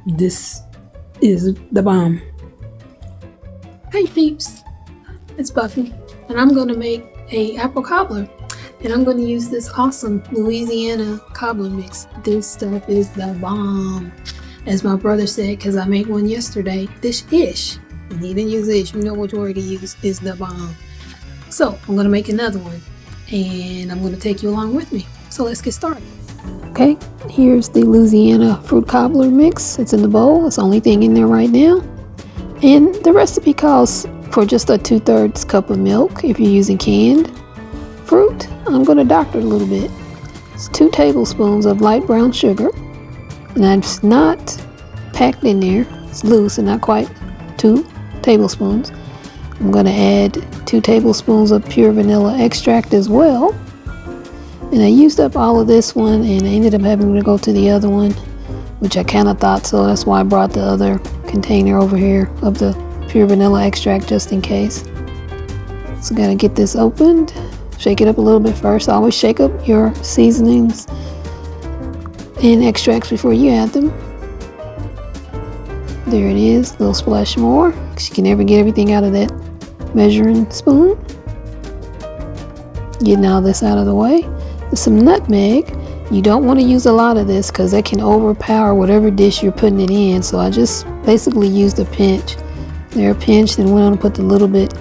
This is the bomb. Hey peeps, it's Buffy, and I'm going to make a apple cobbler, and I'm going to use this awesome Louisiana cobbler mix. This stuff is the bomb, as my brother said, because I made one yesterday. This ish, and he didn't use ish, you know which word he used, is the bomb. So I'm going to make another one, and I'm going to take you along with me. So let's get started. Okay, here's the Louisiana fruit cobbler mix. It's in the bowl. It's the only thing in there right now. And the recipe calls for just a 2/3 cup of milk if you're using canned fruit. I'm going to doctor it a little bit. It's 2 tablespoons of light brown sugar. And it's not packed in there. It's loose and not quite 2 tablespoons. I'm going to add 2 tablespoons of pure vanilla extract as well. And I used up all of this one and I ended up having to go to the other one, which I kind of thought so. That's why I brought the other container over here of the pure vanilla extract just in case. So gotta get this opened. Shake it up a little bit first. Always shake up your seasonings and extracts before you add them. There it is, a little splash more, because you can never get everything out of that measuring spoon. Getting all this out of the way. Some nutmeg. You don't want to use a lot of this because that can overpower whatever dish you're putting it in. So I just basically used a pinch. There, a pinch, then went on and put the little bit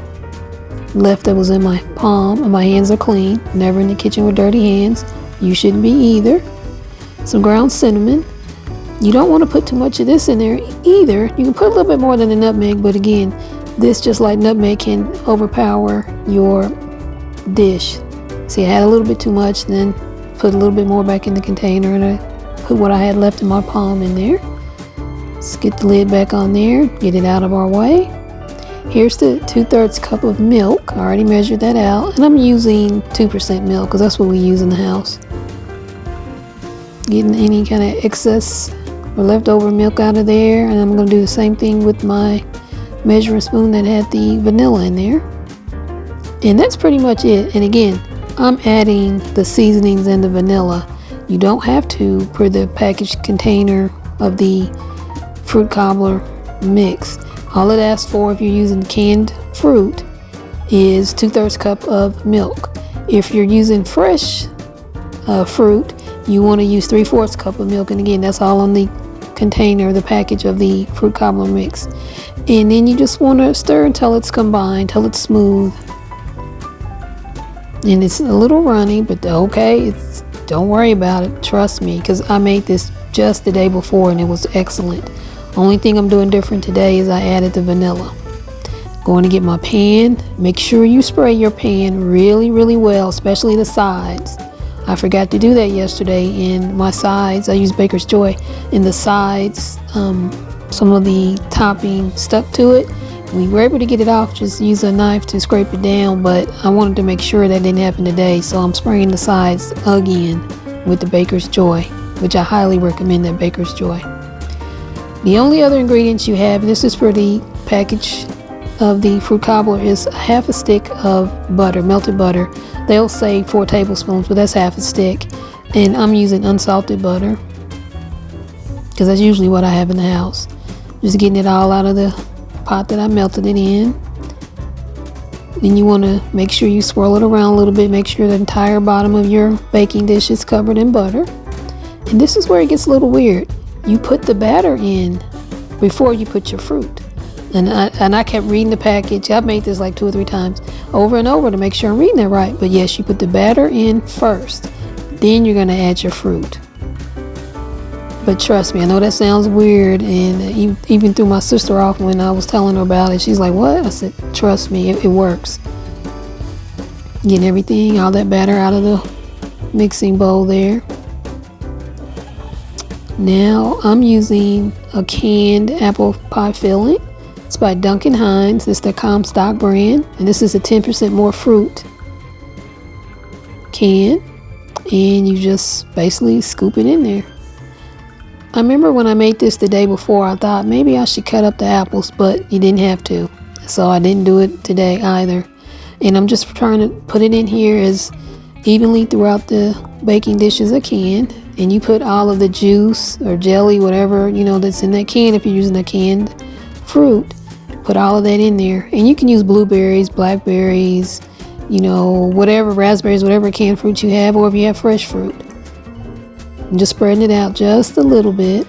left that was in my palm. And my hands are clean. Never in the kitchen with dirty hands. You shouldn't be either. Some ground cinnamon. You don't want to put too much of this in there either. You can put a little bit more than the nutmeg, but again, this, just like nutmeg, can overpower your dish. See, I had a little bit too much, then put a little bit more back in the container, and I put what I had left in my palm in there. Let's get the lid back on there, get it out of our way. Here's the 2/3 cup of milk. I already measured that out, and I'm using 2% milk because that's what we use in the house. Getting any kind of excess or leftover milk out of there, and I'm going to do the same thing with my measuring spoon that had the vanilla in there. And that's pretty much it. And again, I'm adding the seasonings and the vanilla. You don't have to per the packaged container of the fruit cobbler mix. All it asks for if you're using canned fruit is 2/3 cup of milk. If you're using fresh fruit, you want to use 3/4 cup of milk. And again, that's all on the container, the package of the fruit cobbler mix. And then you just want to stir until it's combined, till it's smooth. And it's a little runny, but okay, don't worry about it. Trust me, because I made this just the day before and it was excellent. Only thing I'm doing different today is I added the vanilla. Going to get my pan. Make sure you spray your pan really, really well, especially the sides. I forgot to do that yesterday, and my sides, I used Baker's Joy, and the sides, some of the topping stuck to it. We were able to get it off, just use a knife to scrape it down, but I wanted to make sure that didn't happen today, so I'm spraying the sides again with the Baker's Joy, which I highly recommend that Baker's Joy. The only other ingredients you have, this is for the package of the fruit cobbler, is half a stick of butter, melted butter. They'll say 4 tablespoons, but that's half a stick. And I'm using unsalted butter because that's usually what I have in the house. Just getting it all out of the pot that I melted it in. Then you want to make sure you swirl it around a little bit. Make sure the entire bottom of your baking dish is covered in butter. And this is where it gets a little weird. You put the batter in before you put your fruit. And I kept reading the package. I've made this like 2 or 3 times over and over to make sure I'm reading that right. But yes, you put the batter in first. Then you're going to add your fruit. But trust me, I know that sounds weird, and even threw my sister off when I was telling her about it. She's like, what? I said, trust me, it works. Getting everything, all that batter out of the mixing bowl there. Now I'm using a canned apple pie filling. It's by Duncan Hines. It's the Comstock brand, and this is a 10% more fruit can. And you just basically scoop it in there. I remember when I made this the day before, I thought maybe I should cut up the apples, but you didn't have to. So I didn't do it today either. And I'm just trying to put it in here as evenly throughout the baking dish as I can. and you put all of the juice or jelly, whatever, you know, that's in that can, if you're using a canned fruit, put all of that in there. And you can use blueberries, blackberries, you know, whatever, raspberries, whatever canned fruit you have, or if you have fresh fruit. And just spreading it out just a little bit.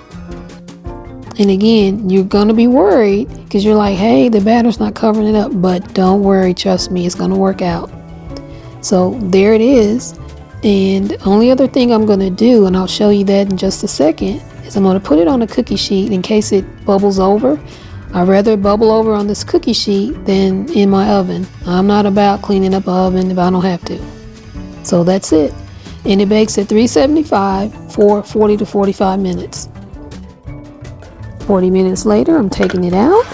And again, you're going to be worried because you're like, hey, the batter's not covering it up. But don't worry, trust me, it's going to work out. So there it is. And the only other thing I'm going to do, and I'll show you that in just a second, is I'm going to put it on a cookie sheet in case it bubbles over. I'd rather it bubble over on this cookie sheet than in my oven. I'm not about cleaning up an oven if I don't have to. So that's it. And it bakes at 375 for 40 to 45 minutes. 40 minutes later, I'm taking it out.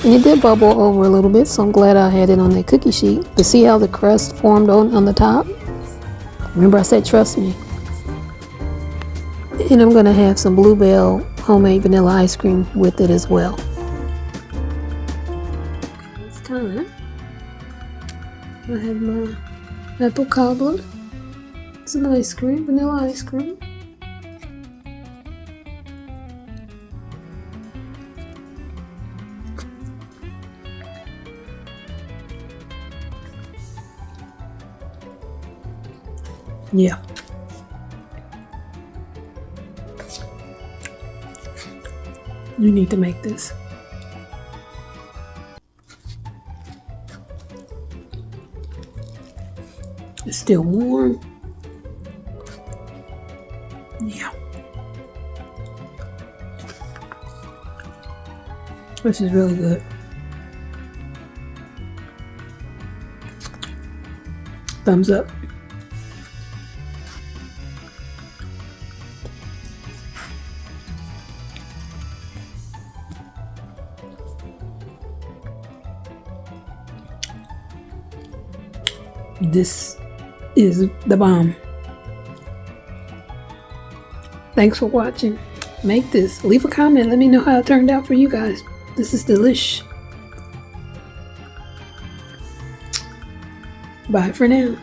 And it did bubble over a little bit, so I'm glad I had it on that cookie sheet. But see how the crust formed on the top? Remember I said trust me. And I'm going to have some Bluebell homemade vanilla ice cream with it as well. It's time. I have my apple cobbler. It's an ice cream, vanilla ice cream. Yeah. You need to make this. It's still warm. Yeah. This is really good. Thumbs up. This is the bomb. Thanks for watching. Make this. Leave a comment. Let me know how it turned out for you guys. This is delish. Bye for now.